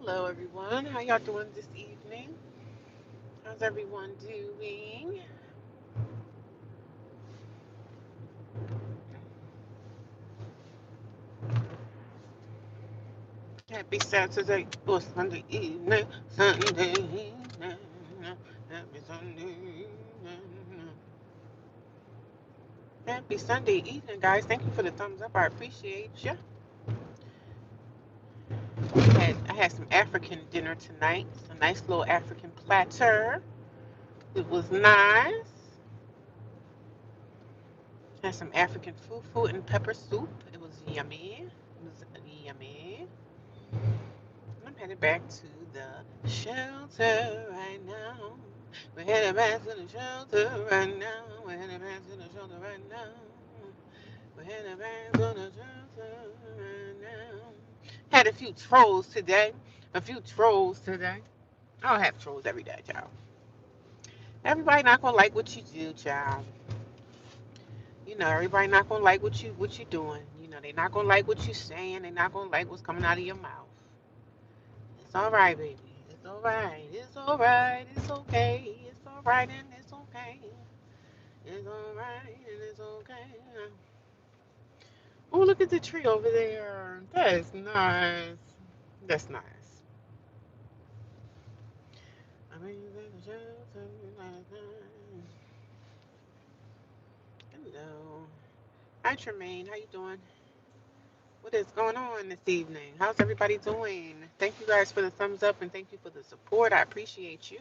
Hello, everyone. How y'all doing this evening? How's everyone doing? Happy Saturday or Sunday evening. Sunday evening. Happy Sunday evening. Happy Sunday evening, guys. Thank you for the thumbs up. I appreciate you. I had some African dinner tonight. A nice little African platter. It was nice. Had some African fufu and pepper soup. It was yummy. It was yummy. I'm headed back to the shelter right now. We're headed back to the shelter right now. We're headed back to the shelter right now. We're headed back to the shelter right now. Had a few trolls today. A few trolls today. I don't have trolls every day, child. Everybody not gonna like what you do, child. You know, everybody not gonna like what you doing. You know, they not gonna like what you saying. They not gonna like what's coming out of your mouth. It's all right, baby. It's all right. It's all right. It's okay. It's all right and it's okay. It's all right and it's okay. Oh, look at the tree over there. That is nice. That's nice. I mean, hello. Hi, Tremaine. How you doing? What is going on this evening? How's everybody doing? Thank you guys for the thumbs up and thank you for the support. I appreciate you.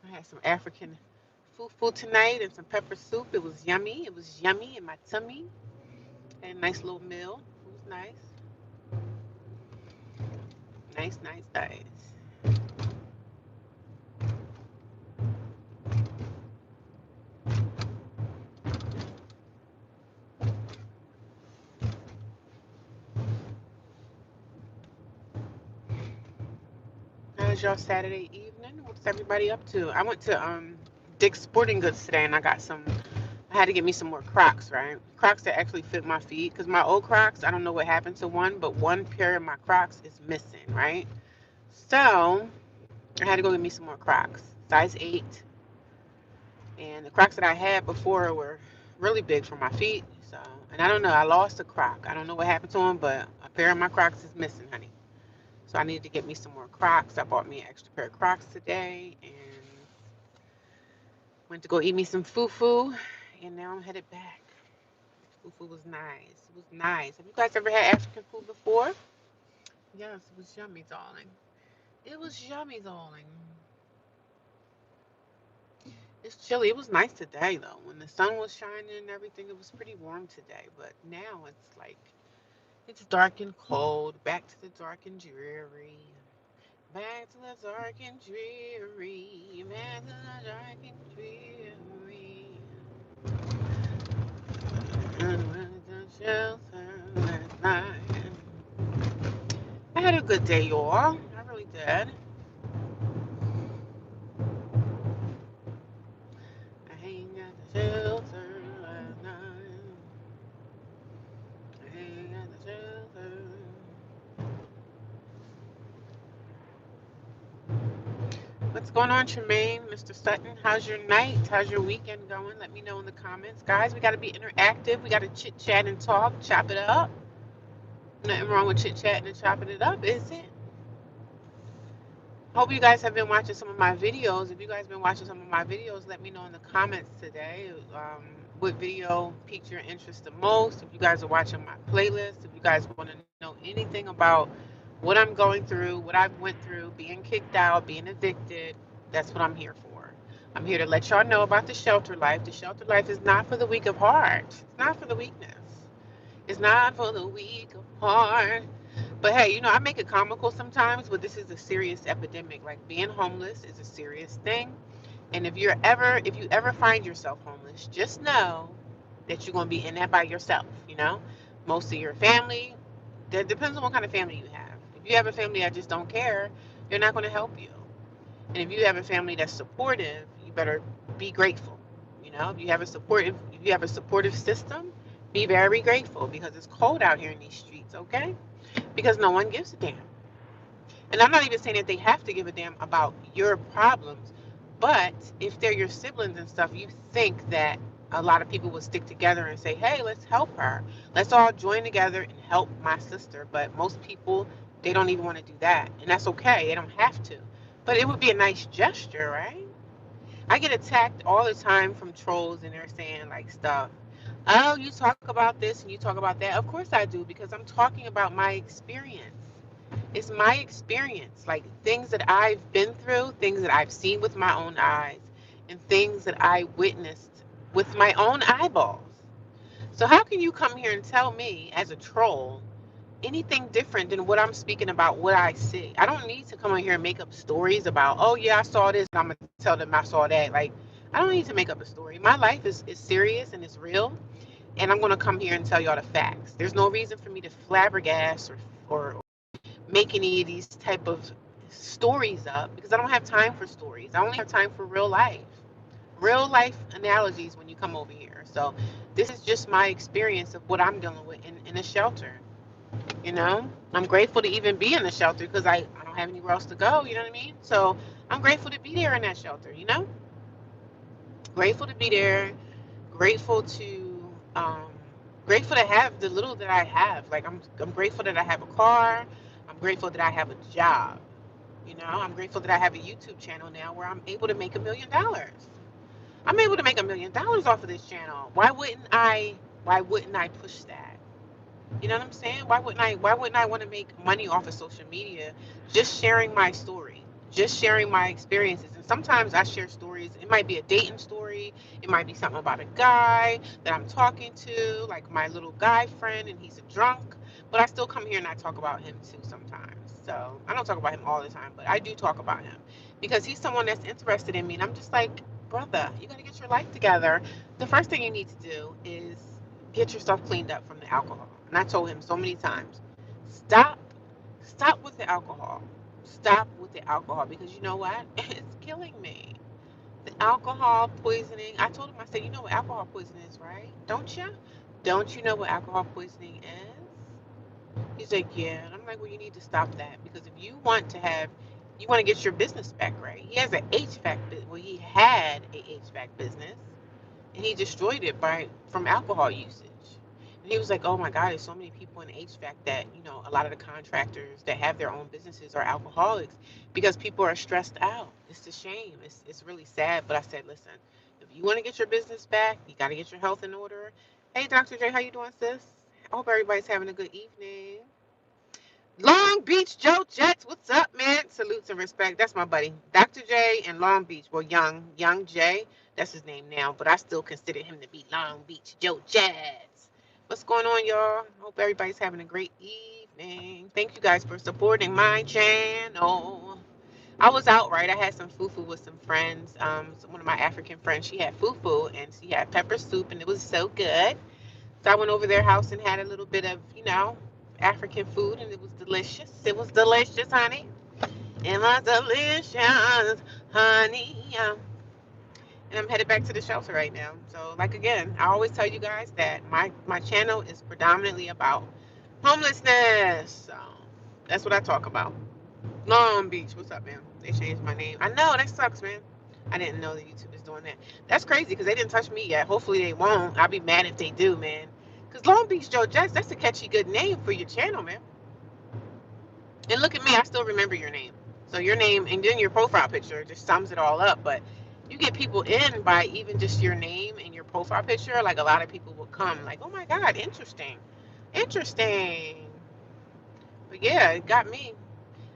I had some African fufu tonight and some pepper soup. It was yummy. It was yummy in my tummy. And a nice little meal. It was nice. Nice, nice, nice. How's y'all Saturday evening? What's everybody up to? I went to Dick's Sporting Goods today and I had to get me some more Crocs, right? Crocs that actually fit my feet. Because my old Crocs, I don't know what happened to one, but one pair of my Crocs is missing, right? So I had to go get me some more Crocs, size 8. And the Crocs that I had before were really big for my feet. So, and I don't know, I lost a Croc. I don't know what happened to them, but a pair of my Crocs is missing, honey. So So I needed to get me some more Crocs. I bought me an extra pair of Crocs today and went to go eat me some fufu. And now I'm headed back. Fufu was nice. It was nice. Have you guys ever had African food before? Yes, it was yummy, darling. It was yummy, darling. It's chilly. It was nice today, though. When the sun was shining and everything, it was pretty warm today. But now it's like, it's dark and cold. Back to the dark and dreary. Back to the dark and dreary. Back to the dark and dreary. And when the shelter last night. I had a good day, y'all. I really did. I ain't got the shelter last night. I ain't got the shelter. What's going on, Tremaine? Mr. Sutton, how's your night? How's your weekend going? Let me know in the comments. Guys, we got to be interactive. We got to chit chat and talk, chop it up. Nothing wrong with chit chatting and chopping it up, is it? Hope you guys have been watching some of my videos. If you guys have been watching some of my videos, let me know in the comments today what video piqued your interest the most. If you guys are watching my playlist, if you guys want to know anything about what I'm going through, what I've went through, being kicked out, being evicted, that's what I'm here for. I'm here to let y'all know about the shelter life. The shelter life is not for the weak of heart. It's not for the weakness. It's not for the weak of heart. But hey, I make it comical sometimes, but this is a serious epidemic. Like being homeless is a serious thing. And if you ever find yourself homeless, just know that you're gonna be in that by yourself. Most of your family, that depends on what kind of family you have. If you have a family that just don't care, they're not gonna help you. And if you have a family that's supportive, you better be grateful. If you have a supportive system, be very grateful because it's cold out here in these streets, okay? Because no one gives a damn. And I'm not even saying that they have to give a damn about your problems, but if they're your siblings and stuff, you think that a lot of people would stick together and say, hey, let's help her. Let's all join together and help my sister. But most people, they don't even want to do that. And that's okay. They don't have to. But it would be a nice gesture, right? I get attacked all the time from trolls and they're saying like stuff. Oh, you talk about this and you talk about that. Of course I do because I'm talking about my experience. It's my experience, like things that I've been through, things that I've seen with my own eyes, and things that I witnessed with my own eyeballs. So, how can you come here and tell me as a troll anything different than what I'm speaking about, what I see? I don't need to come in here and make up stories about, oh, yeah, I saw this, and I'm going to tell them I saw that. Like, I don't need to make up a story. My life is serious and it's real, and I'm going to come here and tell y'all the facts. There's no reason for me to flabbergast or make any of these type of stories up because I don't have time for stories. I only have time for real life analogies when you come over here. So this is just my experience of what I'm dealing with in a shelter. I'm grateful to even be in the shelter because I don't have anywhere else to go. You know what I mean? So I'm grateful to be there in that shelter. Grateful to be there. Grateful to um, grateful to have the little that I have. Like I'm grateful that I have a car. I'm grateful that I have a job. I'm grateful that I have a YouTube channel now where I'm able to make $1 million. I'm able to make $1 million off of this channel. Why wouldn't I push that? You know what I'm saying? Why wouldn't I want to make money off of social media just sharing my story, just sharing my experiences? And sometimes I share stories. It might be a dating story. It might be something about a guy that I'm talking to, like my little guy friend, and he's a drunk. But I still come here and I talk about him too sometimes. So I don't talk about him all the time, but I do talk about him because he's someone that's interested in me. And I'm just like, brother, you got to get your life together. The first thing you need to do is get yourself cleaned up from the alcohol. And I told him so many times, stop, stop with the alcohol. Stop with the alcohol because you know what? It's killing me. The alcohol poisoning. I told him, I said, you know what alcohol poisoning is, right? Don't you? Don't you know what alcohol poisoning is? He's like, yeah. And I'm like, well, you need to stop that because if you want to get your business back right. He has an HVAC business. Well, he had a HVAC business and he destroyed it from alcohol usage. And he was like, oh my God, there's so many people in HVAC that, you know, a lot of the contractors that have their own businesses are alcoholics because people are stressed out. It's a shame. It's really sad. But I said, listen, if you want to get your business back, you got to get your health in order. Hey, Dr. J, how you doing, sis? I hope everybody's having a good evening. Long Beach Joe Jets, what's up, man? Salutes and respect. That's my buddy, Dr. J in Long Beach. Well, young J, that's his name now, but I still consider him to be Long Beach Joe Jets. What's going on, y'all? Hope everybody's having a great evening. Thank you guys for supporting my channel. I was out, right? I had some fufu with some friends. One of my African friends, she had fufu and she had pepper soup, and it was so good. So I went over their house and had a little bit of, you know, African food, and it was delicious. It was delicious, honey. It was delicious, honey. And I'm headed back to the shelter right now. So, like again, I always tell you guys that my channel is predominantly about homelessness. So that's what I talk about. Long Beach, what's up, man? They changed my name. I know that sucks, man. I didn't know that YouTube is doing that. That's crazy because they didn't touch me yet. Hopefully they won't. I'll be mad if they do, man. Because Long Beach Joe Jets, that's a catchy good name for your channel, man. And look at me, I still remember your name. So your name and then your profile picture just sums it all up. But you get people in by even just your name and your profile picture. Like a lot of people will come like, oh my God, interesting. Interesting. But yeah, it got me.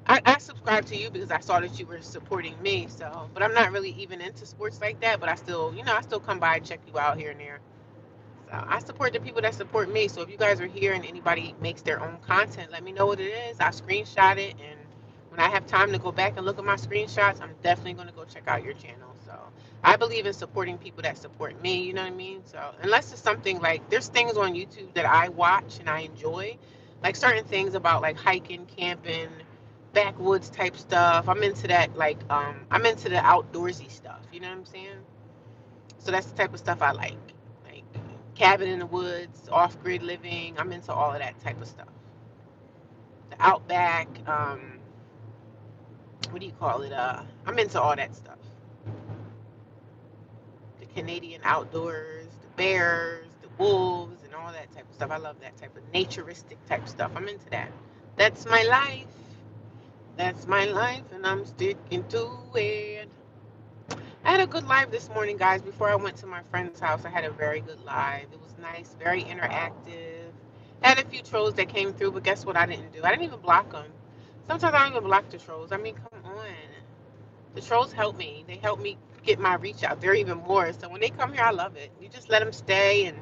I subscribed to you because I saw that you were supporting me. So, but I'm not really even into sports like that. But I still, you know, I still come by and check you out here and there. So I support the people that support me. So if you guys are here and anybody makes their own content, let me know what it is. I screenshot it, and when I have time to go back and look at my screenshots, I'm definitely going to go check out your channel. So I believe in supporting people that support me. You know what I mean? So unless it's something like there's things on YouTube that I watch and I enjoy, like certain things about like hiking, camping, backwoods type stuff. I'm into that. Like I'm into the outdoorsy stuff. You know what I'm saying? So that's the type of stuff I like cabin in the woods, off-grid living. I'm into all of that type of stuff. The outback, what do you call it? I'm into all that stuff. The Canadian outdoors, the bears, the wolves, and all that type of stuff. I love that type of naturistic type stuff. I'm into that. That's my life. That's my life, and I'm sticking to it. I had a good live this morning, guys. Before I went to my friend's house, I had a very good live. It was nice, very interactive. I had a few trolls that came through, but guess what I didn't do? I didn't even block them. Sometimes I don't even block the trolls. I mean, come on. The trolls help me. They help me get my reach out there even more. So when they come here, I love it. You just let them stay and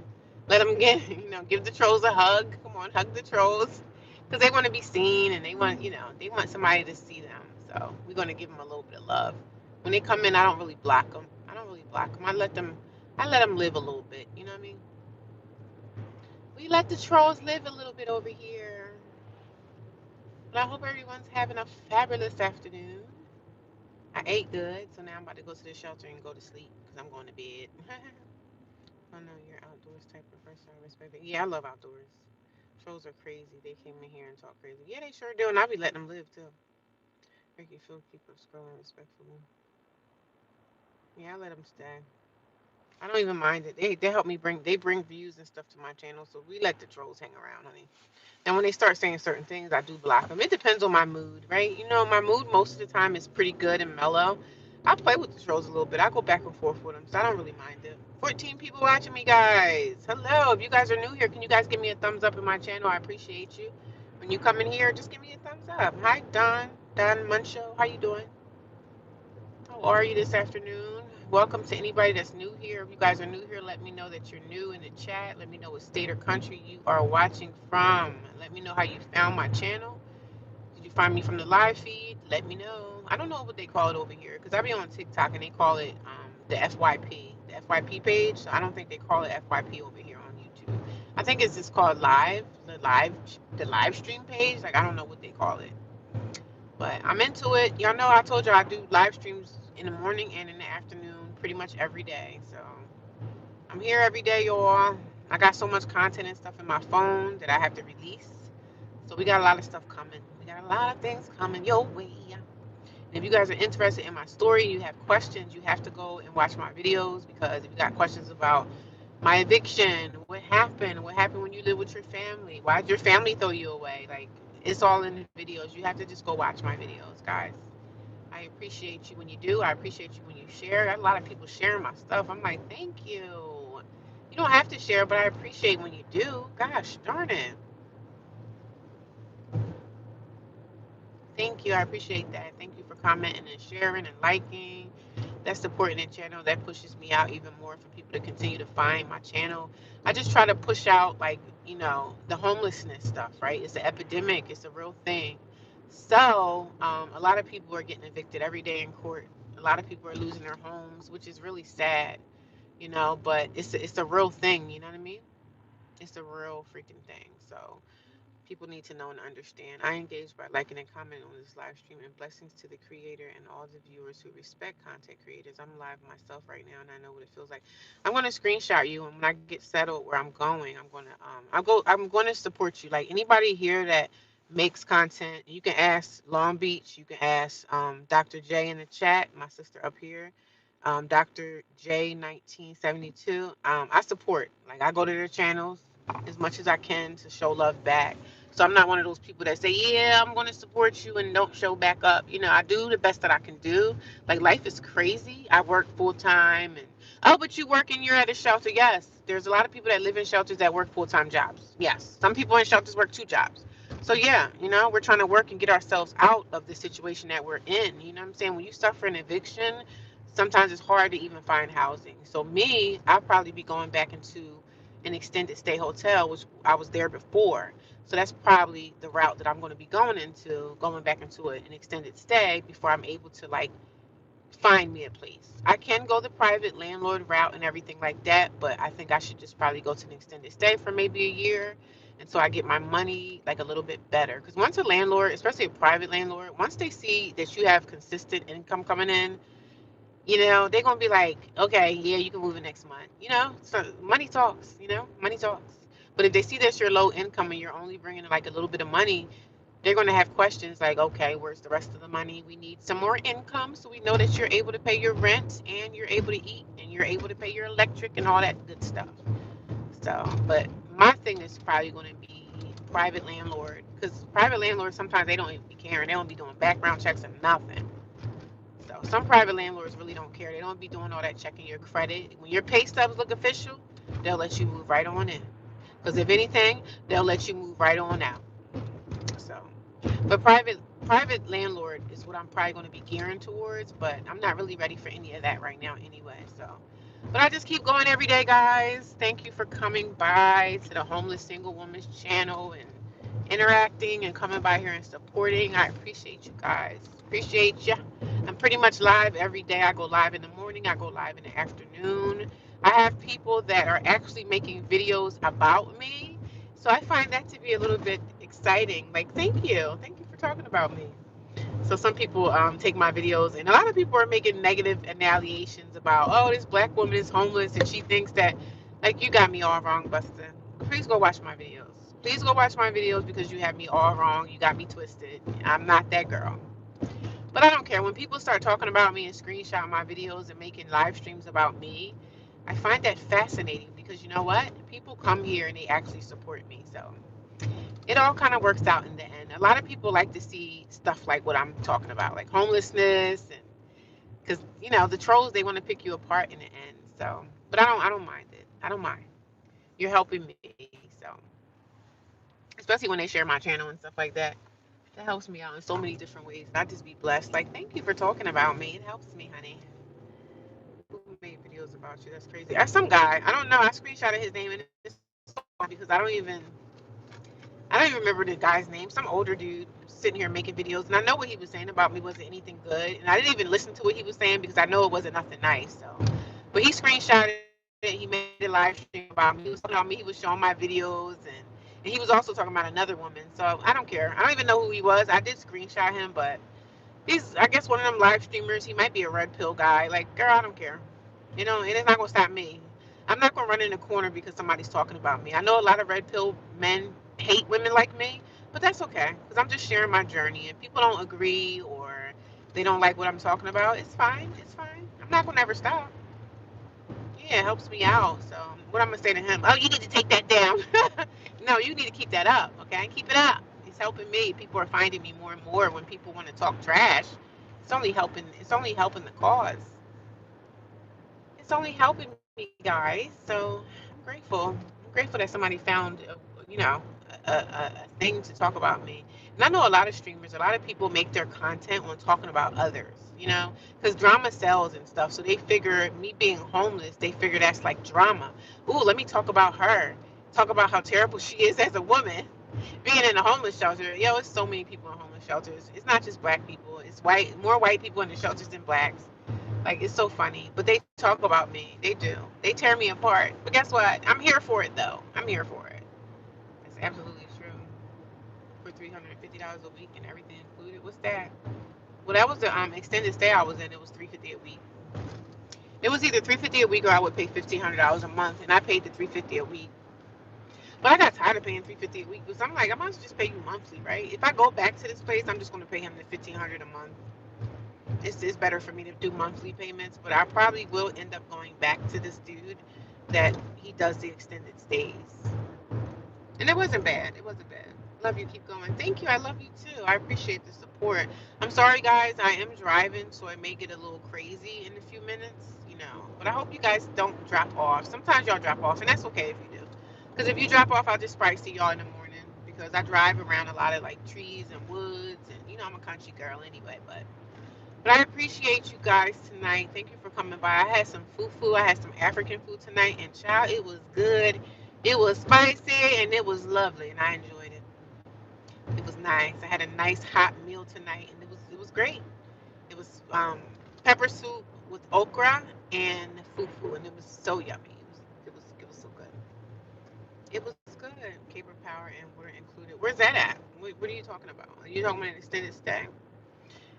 let them get, you know, give the trolls a hug. Come on, hug the trolls. Because they want to be seen and they want, you know, they want somebody to see them. So we're going to give them a little bit of love. When they come in, I don't really block them. I don't really block them. I let them live a little bit. You know what I mean? We let the trolls live a little bit over here. But I hope everyone's having a fabulous afternoon. I ate good, so now I'm about to go to the shelter and go to sleep because I'm going to bed. I know you're outdoors type of person. I respect it. Yeah, I love outdoors. Trolls are crazy. They came in here and talk crazy. Yeah, they sure do, and I be letting them live too. Make you feel keep up scrolling respectfully. Yeah, I let them stay. I don't even mind it. They help me bring views and stuff to my channel, so we let the trolls hang around, honey. And when they start saying certain things, I do block them. It depends on my mood, right? You know, my mood most of the time is pretty good and mellow. I play with the trolls a little bit. I go back and forth with them, so I don't really mind it. 14 people watching me, guys. Hello. If you guys are new here, can you guys give me a thumbs up in my channel? I appreciate you. When you come in here, just give me a thumbs up. Hi, Don Muncho. How you doing? How are you this afternoon? Welcome to anybody that's new here. If you guys are new here, let me know that you're new in the chat. Let me know what state or country you are watching from. Let me know how you found my channel. Did you find me from the live feed? Let me know. I don't know what they call it over here because I be on TikTok and they call it the FYP page. So I don't think they call it FYP over here on YouTube. I think it's just called live, the live stream page. Like I don't know what they call it. But I'm into it. Y'all know I told you I do live streams in the morning and in the afternoon pretty much every day. So I'm here every day, y'all. I got so much content and stuff in my phone that I have to release. So we got a lot of stuff coming. We got a lot of things coming your way. And if you guys are interested in my story, you have questions, you have to go and watch my videos because if you got questions about My eviction. What happened? What happened when you live with your family? Why did your family throw you away? Like, it's all in the videos. You have to just go watch my videos, guys. I appreciate you when you do. I appreciate you when you share. Got a lot of people sharing my stuff. I'm like, thank you. You don't have to share, but I appreciate when you do. Gosh darn it. Thank you. I appreciate that. Thank you for commenting and sharing and liking. That's supporting the channel. That pushes me out even more for people to continue to find my channel. I just try to push out, like, the homelessness stuff, right? It's an epidemic. It's a real thing. So a lot of people are getting evicted every day in court. A lot of people are losing their homes, which is really sad, but it's a real thing. You know what I mean? It's a real freaking thing. So people need to know and understand. I engage by liking and commenting on this live stream, and blessings to the creator and all the viewers who respect content creators. I'm live myself right now and I know what it feels like. I'm gonna screenshot you, and when I get settled where I'm going, I'm gonna support you. Like, anybody here that makes content, you can ask Long Beach, you can ask Dr. J in the chat, my sister up here. Dr. J 1972. I support. Like, I go to their channels as much as I can to show love back. So I'm not one of those people that say, yeah, I'm going to support you and don't show back up. I do the best that I can do. Like, life is crazy. I work full time, and oh, but you work and you're at a shelter. Yes, there's a lot of people that live in shelters that work full time jobs. Yes, some people in shelters work 2 jobs. So yeah, we're trying to work and get ourselves out of the situation that we're in. You know what I'm saying? When you suffer an eviction, sometimes it's hard to even find housing. So me, I'll probably be going back into an extended stay hotel, which I was there before. So that's probably the route that I'm going to be going back into an extended stay before I'm able to, like, find me a place. I can go the private landlord route and everything like that, but I think I should just probably go to an extended stay for maybe a year. And so I get my money, like, a little bit better. Because once a landlord, especially a private landlord, once they see that you have consistent income coming in, they're gonna be like, okay, yeah, you can move in next month. So money talks. Money talks. But if they see that you're low income and you're only bringing like a little bit of money, they're gonna have questions like, okay, where's the rest of the money? We need some more income so we know that you're able to pay your rent and you're able to eat and you're able to pay your electric and all that good stuff. So, but my thing is probably gonna be private landlord, because private landlords sometimes they don't even be caring. They don't be doing background checks and nothing. So some private landlords really don't care. They don't be doing all that checking your credit. When your pay stubs look official, they'll let you move right on in. Because if anything, they'll let you move right on out. So, but private landlord is what I'm probably going to be gearing towards. But I'm not really ready for any of that right now anyway. So, but I just keep going every day, guys. Thank you for coming by to the Homeless Single Woman's channel and interacting and coming by here and supporting. I appreciate you guys. Appreciate you. I'm pretty much live every day. I go live in the morning. I go live in the afternoon. I have people that are actually making videos about me. So I find that to be a little bit exciting. Like, thank you. Thank you for talking about me. So some people take my videos, and a lot of people are making negative annihilations about, oh, this black woman is homeless, and she thinks that, like, you got me all wrong, Buster. Please go watch my videos. Please go watch my videos because you have me all wrong. You got me twisted. I'm not that girl. But I don't care. When people start talking about me and screenshot my videos and making live streams about me, I find that fascinating because you know what? People come here and they actually support me. So it all kind of works out in the end. A lot of people like to see stuff like what I'm talking about, like homelessness, and because the trolls, they want to pick you apart in the end. So, but I don't mind it. I don't mind. You're helping me, so especially when they share my channel and stuff like that. That helps me out in so many different ways. I just be blessed. Like, thank you for talking about me. It helps me, honey. Who made videos about you? That's crazy. Some guy. I don't know. I screenshotted his name and it's so funny because I don't even remember the guy's name. Some older dude sitting here making videos, and I know what he was saying about me wasn't anything good, and I didn't even listen to what he was saying because I know it wasn't nothing nice. So, but he screenshotted it. He made a live stream about me. He was talking about me. He was showing my videos, and he was also talking about another woman. So I don't care. I don't even know who he was. I did screenshot him, but he's, I guess, one of them live streamers. He might be a red pill guy. Like, girl, I don't care. And it's not gonna stop me. I'm not gonna run in the corner because somebody's talking about me. I know a lot of red pill men hate women like me, but that's okay because I'm just sharing my journey. And people don't agree or they don't like what I'm talking about, it's fine. It's fine. I'm not gonna ever stop. Yeah, it helps me out. So what I'm gonna say to him? Oh, you need to take that down. No, you need to keep that up. Okay, keep it up. It's helping me. People are finding me more and more when people want to talk trash. It's only helping. It's only helping the cause. It's only helping me, guys. So I'm grateful. I'm grateful that somebody found, you know, a thing to talk about me. And I know a lot of streamers, a lot of people make their content on talking about others, you know, because drama sells and stuff. So they figure me being homeless, they figure that's like drama. Ooh, let me talk about her. Talk about how terrible she is as a woman being in a homeless shelter. Yo, it's so many people in homeless shelters. It's not just black people. It's more white people in the shelters than blacks. Like, it's so funny. But they talk about me. They do. They tear me apart. But guess what? I'm here for it, though. I'm here for it. It's absolutely true. For $350 a week and everything included. What's that? Well, that was the extended stay I was in. It was $350 a week. It was either $350 a week or I would pay $1,500 a month, and I paid the $350 a week. But I got tired of paying $350 a week because I'm like, I might as well just pay you monthly, right? If I go back to this place, I'm just going to pay him the $1,500 a month. It's better for me to do monthly payments, but I probably will end up going back to this dude that he does the extended stays. And it wasn't bad. It wasn't bad. Love you. Keep going. Thank you. I love you too. I appreciate the support. I'm sorry, guys. I am driving, so I may get a little crazy in a few minutes, you know. But I hope you guys don't drop off. Sometimes y'all drop off, and that's okay if you do. Because if you drop off, I'll just probably see y'all in the morning. Because I drive around a lot of like trees and woods, and I'm a country girl anyway. But I appreciate you guys tonight. Thank you for coming by. I had some fufu. I had some African food tonight, and child, it was good. It was spicy and it was lovely, and I enjoyed it. It was nice. I had a nice hot meal tonight, and it was great. It was pepper soup with okra and fufu, and it was so yummy. It was so good. It was good. Cable power and water included. Where's that at? What are you talking about? Are you talking about an extended stay?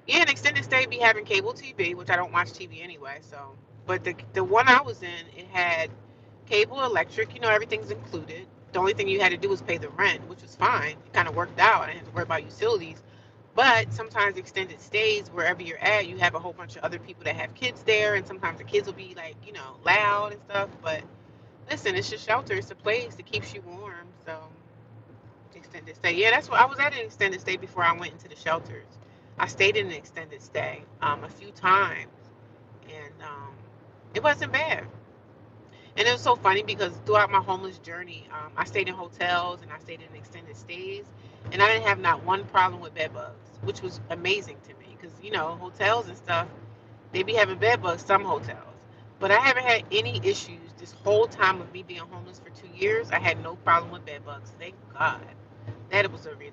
Yeah, an extended stay be having cable TV, which I don't watch TV anyway. So, but the one I was in, it had cable, electric. Everything's included. The only thing you had to do was pay the rent, which was fine. It kind of worked out. I didn't have to worry about utilities. But sometimes extended stays, wherever you're at, you have a whole bunch of other people that have kids there, and sometimes the kids will be like, loud and stuff. But listen, it's just shelter. It's a place that keeps you warm. So extended stay. Yeah, that's what I was at an extended stay before I went into the shelters. I stayed in an extended stay a few times, and it wasn't bad. And it was so funny because throughout my homeless journey, I stayed in hotels and I stayed in extended stays, and I didn't have not one problem with bed bugs, which was amazing to me because hotels and stuff, they be having bed bugs, some hotels, but I haven't had any issues this whole time of me being homeless for 2 years. I had no problem with bed bugs. Thank God. That it was a relief.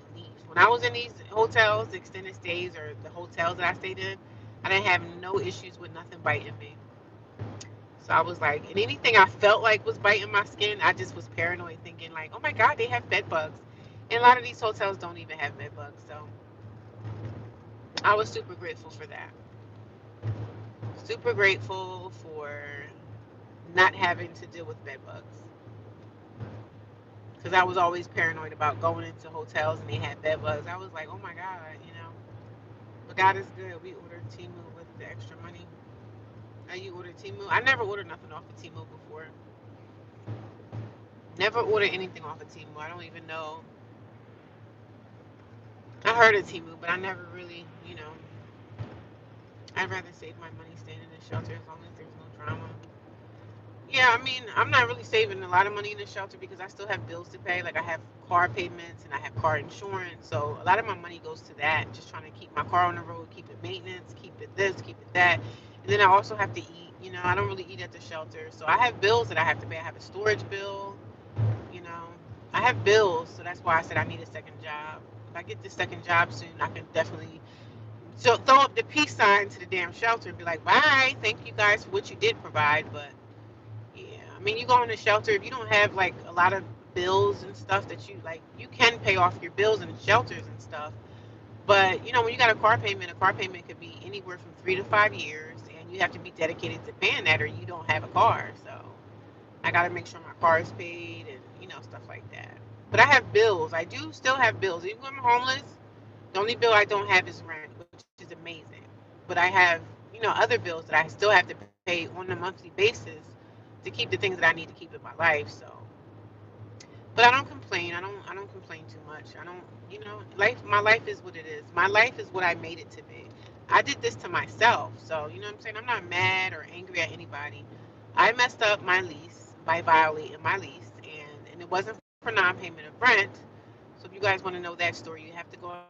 When I was in these hotels, extended stays, or the hotels that I stayed in, I didn't have no issues with nothing biting me. So I was like, and anything I felt like was biting my skin, I just was paranoid, thinking like, oh my God, they have bed bugs. And a lot of these hotels don't even have bed bugs. So I was super grateful for that. Super grateful for not having to deal with bed bugs. Because I was always paranoid about going into hotels and they had bed bugs. I was like, oh my God. But God is good. We ordered Timu with the extra money. You ordered Timu? I never ordered nothing off of Timu before. Never ordered anything off of Timu. I don't even know. I heard of Timu, but I never really. I'd rather save my money staying in the shelter as long as there's no drama. Yeah, I mean, I'm not really saving a lot of money in the shelter because I still have bills to pay. Like, I have car payments and I have car insurance. So a lot of my money goes to that. Just trying to keep my car on the road, keep it maintenance, keep it this, keep it that. And then I also have to eat. I don't really eat at the shelter. So I have bills that I have to pay. I have a storage bill. You know, I have bills. So that's why I said I need a second job. If I get this second job soon, I can definitely throw up the peace sign to the damn shelter and be like, bye. Thank you guys for what you did provide. But yeah, I mean, you go in the shelter if you don't have like a lot of bills and stuff that you can pay off your bills in the shelters and stuff. But when you got a car payment could be anywhere from 3 to 5 years, and you have to be dedicated to paying that, or you don't have a car. So I got to make sure my car is paid and stuff like that. But I have bills. I do still have bills. Even when I'm homeless, the only bill I don't have is rent, which is amazing. But I have other bills that I still have to pay on a monthly basis to keep the things that I need to keep in my life. So, but I don't complain. I don't complain too much. I don't, life. My life is what it is. My life is what I made it to be. I did this to myself. So you know what I'm saying. I'm not mad or angry at anybody. I messed up my lease by violating my lease, and it wasn't for non-payment of rent. So if you guys want to know that story, you have to go on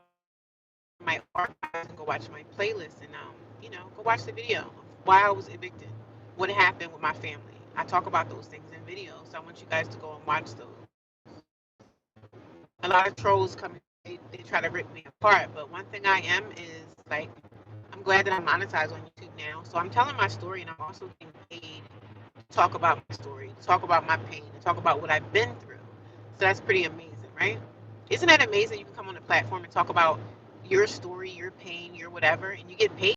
my archives and go watch my playlist, and go watch the video of why I was evicted, what happened with my family. I talk about those things in videos, so I want you guys to go and watch those. A lot of trolls come, they try to rip me apart, but one thing I am is like, I'm glad that I'm monetized on YouTube now. So I'm telling my story, and I'm also getting paid to talk about my story, to talk about my pain, to talk about what I've been through. So that's pretty amazing, right? Isn't that amazing? You can come on a platform and talk about your story, your pain, your whatever, and you get paid